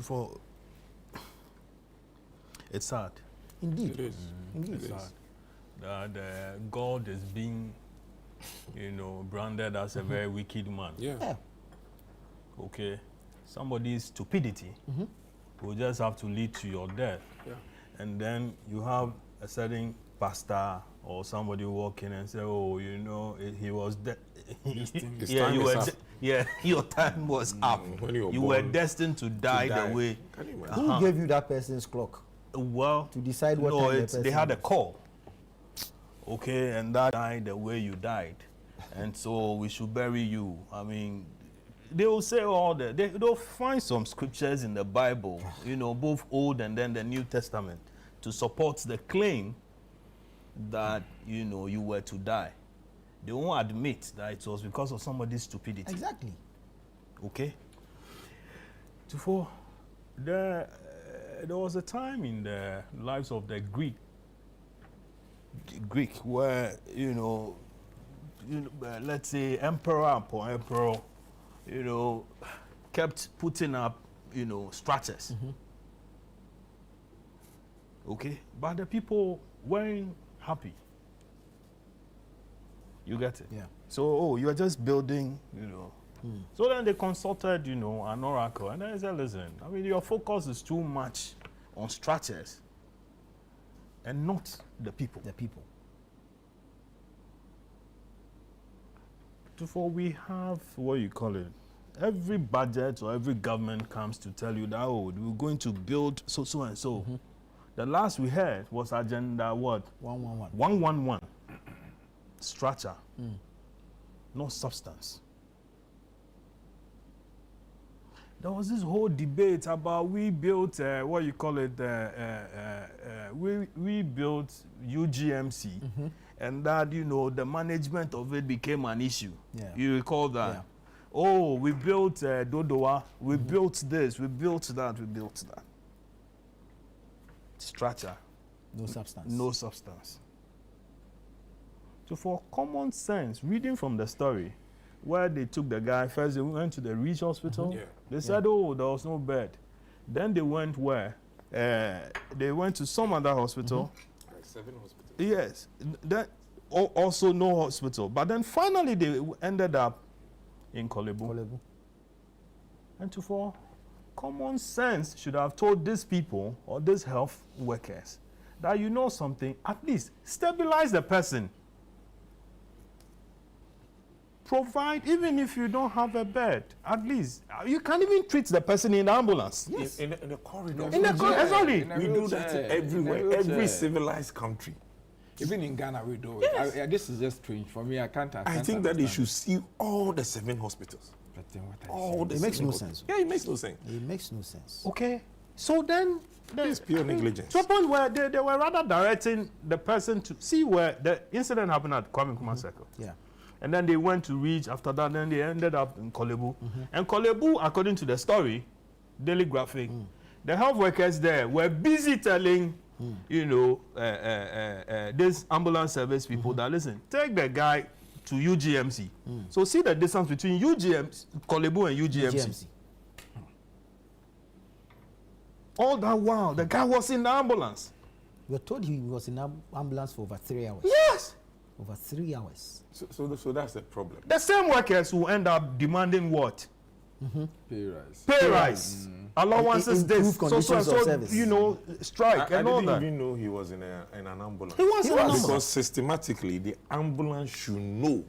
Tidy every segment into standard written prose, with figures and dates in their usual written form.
for it's sad. Indeed. It is. Indeed. It's sad that God is being, branded as a very wicked man. Yeah. Okay, somebody's stupidity will just have to lead to your death. Yeah. And then you have a certain pastor or somebody walk in and say, "Oh, he was your time was up. When you were destined to die the way." Can you imagine? Who gave you that person's clock Well, to decide what time the person they had a call. Okay, and that died the way you died, and so we should bury you. I mean, they will say all that. They'll find some scriptures in the Bible, both Old and then the New Testament, to support the claim that you were to die. They won't admit that it was because of somebody's stupidity. Exactly. Okay. Therefore, there was a time in the lives of the Greek where let's say emperor upon emperor, kept putting up structures. Okay, but the people weren't happy. You get it? Yeah. So, you are just building, So then they consulted, an oracle, and they said, listen, I mean, your focus is too much on structures and not the people. The people. Therefore, we have, what you call it, every budget or every government comes to tell you that, we're going to build so and so. The last we heard was agenda what? 111. 111. Structure. No substance. There was this whole debate about we built, we built UGMC, and that, the management of it became an issue. Yeah. You recall that? Yeah. Oh, we built Dodowa, we built this, we built that, we built that. Structure. No substance. No substance. So for common sense, reading from the story, where they took the guy, first they went to the Reach Hospital. Yeah. They said, there was no bed. Then they went where? They went to some other hospital. Like 7 hospitals. Yes. Then also no hospital. But then finally they ended up in Kolebu. And for common sense should have told these people or these health workers that something, at least stabilize the person. Provide, even if you don't have a bed, at least you can even treat the person in the ambulance. Yes. In the corridor. In the corridor, exactly. We do that everywhere, every civilized country. Even in Ghana, we do it. Yes. This is just strange for me. I can't I think that they should see all the 7 hospitals. But then what I All the It makes 7 no hospitals. sense. Yeah, it makes no sense. It makes no sense. Okay, so then It's pure negligence. to a point where they were rather directing the person to see where the incident happened at Kwame Nkrumah Circle. Yeah. And then they went to Reach. After that, then they ended up in Kolebu. And Kolebu, according to the story, Daily Graphic, the health workers there were busy telling, this ambulance service people that, listen, take the guy to UGMC. So see the distance between Kolebu and UGMC. All that while, the guy was in the ambulance. We were told he was in ambulance for over 3 hours. Yes. Over 3 hours. So that's the problem. The same workers who end up demanding what? pay rise. Pay rise. Allowances, Improve this, conditions of service. strike I and all didn't that. even know he was in an ambulance. He was in an ambulance. Because systematically, the ambulance should know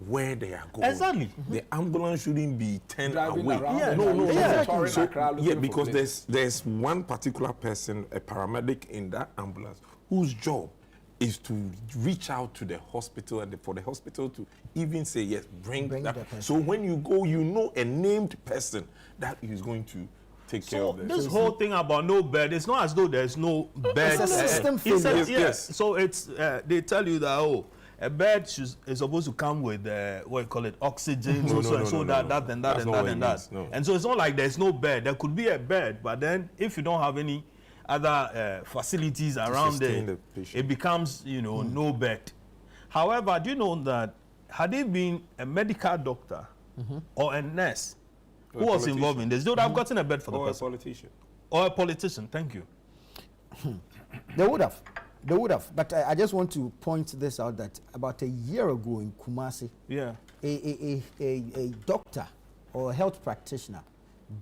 where they are going. Exactly. The ambulance shouldn't be turned Driving away. around Yeah, and no, around, no, yeah. touring So, Accra looking yeah, for because places. there's one particular person, a paramedic in that ambulance, whose job is to reach out to the hospital and for the hospital to even say, yes, bring Bring that. the person. So when you go, a named person that is going to take care So of this. this whole thing about no bed, it's not as though there's no bed. It's a system It's failure. Yes. So it's they tell you that a bed is supposed to come with oxygen, No, that no, and That's that and not that what and it that. means, no. And so it's not like there's no bed. There could be a bed, but then if you don't have any other facilities around sustain there, the patient. it becomes no bed. However, do you know that had he been a medical doctor or a nurse, who was involved in this, they would have gotten a bed for the Or a person. politician. Or a politician, thank you. They would have. They would have. But I just want to point this out that about a year ago in Kumasi, Yeah. a doctor or a health practitioner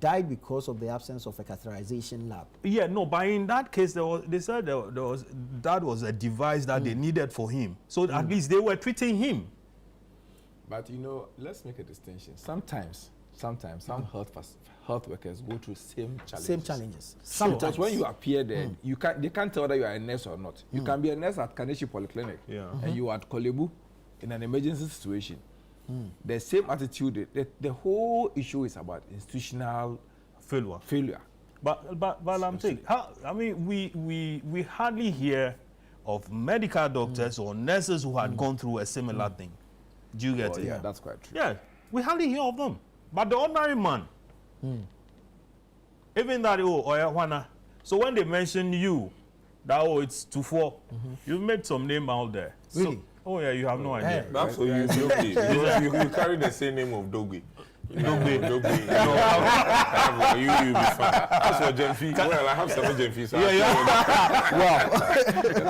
died because of the absence of a catheterization lab. Yeah, no, but in that case, they said that was a device that they needed for him. So at least they were treating him. But you know, let's make a distinction. Sometimes some health workers go through same challenges. Same challenges. Because Sometimes. when you appear there, they can't tell whether you are a nurse or not. You can be a nurse at Kaneshi Polyclinic, Yeah. and you are at Kolebu in an emergency situation. The same attitude. The whole issue is about institutional failure. But I'm saying, I mean, we hardly hear of medical doctors or nurses who had gone through a similar thing. Do you get it? Yeah, that's quite true. Yeah, we hardly hear of them. But the ordinary man, even that, so when they mention you, that, it's 2-4, you've made some name out there. Really? So, oh, yeah, you have no idea. That's for you, Dogbey. Because you carry the same name of Dogbey. Dogbey. Dogbey. You'll be fine. As for Gemfi, well, I have 7 Gemfi. So I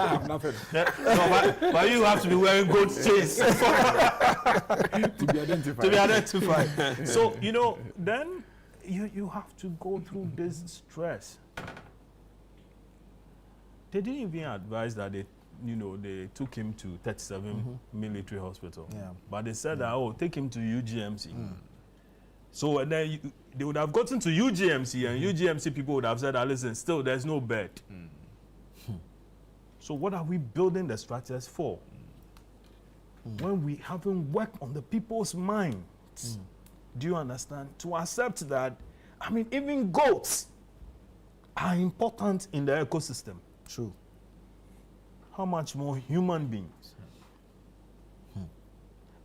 have nothing No, but you have to be wearing gold chains to be identified. to be identified. So, then you have to go through this stress. They didn't even advise that they took him to 37 military hospital. Yeah. But they said that, take him to UGMC. So and then they would have gotten to UGMC, and UGMC people would have said, listen, still there's no bed. So what are we building the structures for? When we haven't worked on the people's minds. Do you understand? To accept that, I mean, even goats are important in the ecosystem. True. How much more human beings?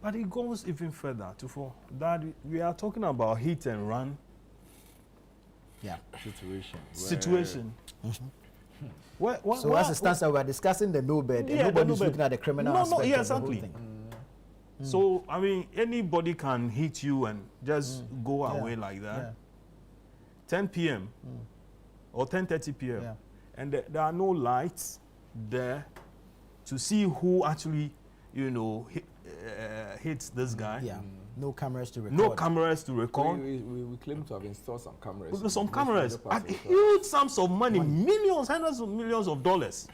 But it goes even further for that we are talking about hit and run Yeah. Situation. So as it stands now, we are discussing the no bed, and Yeah, the nobody's no bed. looking at the criminal No, aspect yeah, of the whole exactly. thing. So, I mean, anybody can hit you and just go Yeah. away like that. Yeah. 10 p.m. or 10:30 p.m. Yeah. And there are no lights there to see who actually, hits this guy. Yeah. No cameras to record. No cameras to record. We claim to have installed some cameras. With some in cameras different at parts of the huge sums of money, millions, hundreds of millions of dollars.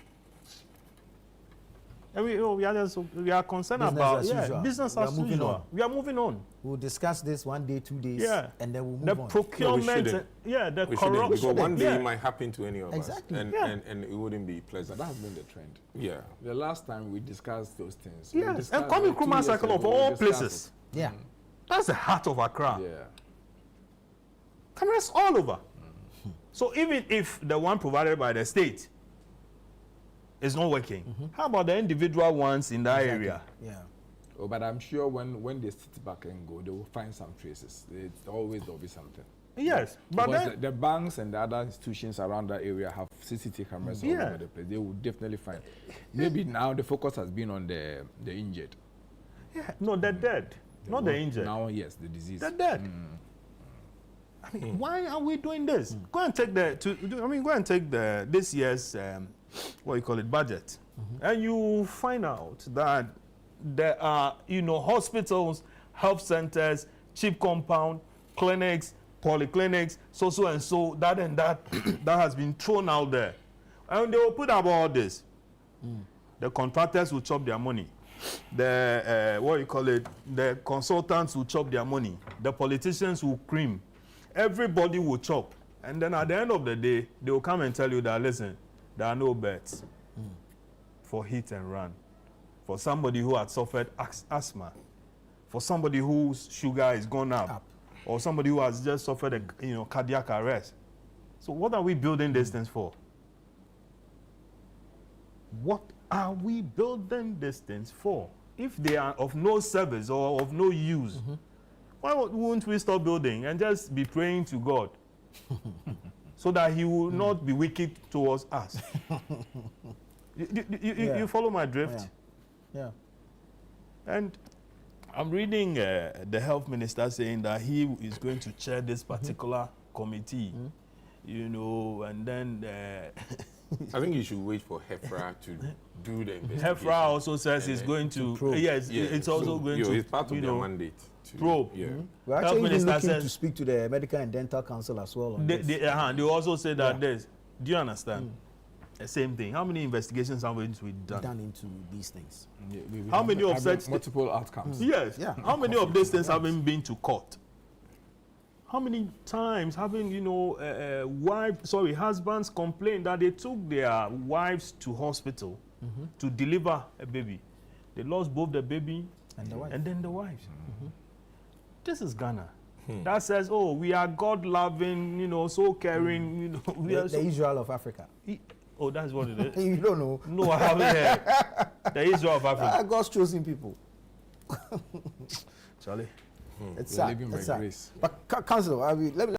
And we are concerned Business about as usual. business We are as moving usual. on. We are moving on. We'll discuss this 1 day, 2 days, Yeah. and then we'll move The on. procurement, shouldn't. the we shouldn't, because corruption. one day Yeah. it might happen to any of Exactly. us. And, Yeah. and it wouldn't be So pleasant. that has been the trend. Yeah. The last time we discussed those things. Yes, and coming Nkrumah Circle of all places. Yeah. That's the heart of Accra. Yeah. Cameras all over. So even if the one provided by the state is not working, how about the individual ones in that area? Yeah. Oh, but I'm sure when they sit back and go, they will find some traces. There'll be something. Yes, but Because then the banks and the other institutions around that area have CCTV cameras all Yeah. over the place. They will definitely find. Maybe now the focus has been on the injured. no, they're dead, not the injured. Now, yes, the disease. They're dead. I mean, why are we doing this? Go and take this year's budget, and you find out that there are hospitals, health centers, cheap compound, clinics, polyclinics, so and so that and that that has been thrown out there, and they will put up all this. The contractors will chop their money. The the consultants will chop their money. The politicians will cream. Everybody will chop, and then at the end of the day, they will come and tell you that, listen, there are no beds for hit and run, for somebody who had suffered asthma, for somebody whose sugar is gone up, or somebody who has just suffered a cardiac arrest. So what are we building these things for? What are we building these things for? If they are of no service or of no use, why won't we stop building and just be praying to God so that He will not be wicked towards us? You follow my drift? Yeah. And I'm reading the health minister saying that he is going to chair this particular committee, you know, and then I think you should wait for HEFRA to do the investigation. HEFRA also says it's going to probe. yes, it's also going to, it's part of you their know, mandate. To, probe. Yeah. We're Health actually even Minister looking says- to speak to the Medical and Dental Council as well on They, this. they also say that Yeah. there's, do you understand? The same thing. How many investigations have been done? Done into these things. Yeah, we How have- many of have such multiple outcomes? Yes. Yeah. How many of these things haven't been to court? How many times haven't, you know, husbands complained that they took their wives to hospital to deliver a baby. They lost both the baby And the wife. and then the wives. This is Ghana. That says, oh, we are God-loving, you know, so caring, you know. We The, are so, the Israel of Africa. oh, that's what it is. You don't know. No, I haven't heard. The Israel of Africa. God's chosen people. Charlie. It's We're sad. living by It's sad. grace. But Councillor, let me